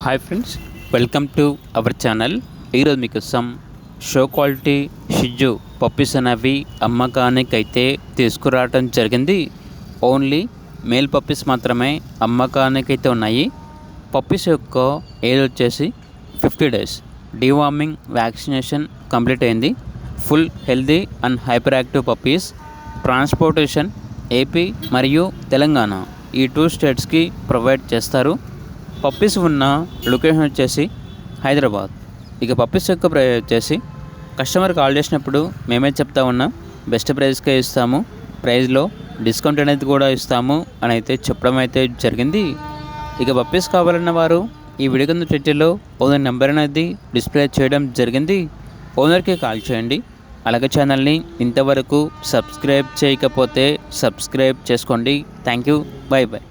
Hi friends, welcome to our channel. ఈరోజు మీకోసం show quality షిజ్జు puppies అనేవి అమ్మకానికైతే తీసుకురావడం జరిగింది. ఓన్లీ మేల్ పప్పీస్ మాత్రమే అమ్మకానికైతే ఉన్నాయి. పప్పీస్ యొక్క ఏజ్ వచ్చేసి 50 days. డీవార్మింగ్ వ్యాక్సినేషన్ కంప్లీట్ అయింది. Full healthy and hyper active puppies. Transportation AP మరియు తెలంగాణ ఈ 2 స్టేట్స్కి ప్రొవైడ్ చేస్తారు. పప్పీస్ ఉన్న లొకేషన్ వచ్చేసి హైదరాబాద్. ఇక పప్పీస్ యొక్క ప్రైస్ వచ్చేసి కస్టమర్ కాల్ చేసినప్పుడు మేమే చెప్తా ఉన్నాం, బెస్ట్ ప్రైస్కే ఇస్తాము, ప్రైస్లో డిస్కౌంట్ అనేది కూడా ఇస్తాము అని అయితే చెప్పడం అయితే జరిగింది. ఇక పప్పీస్ కావాలన్న వారు ఈ వీడియో కింద టైటిల్లో ఓనర్ నెంబర్ అనేది డిస్ప్లే చేయడం జరిగింది. ఓనర్కి కాల్ చేయండి. అలాగే ఛానల్ని ఇంతవరకు సబ్స్క్రైబ్ చేయకపోతే సబ్స్క్రైబ్ చేసుకోండి. Thank you. By by.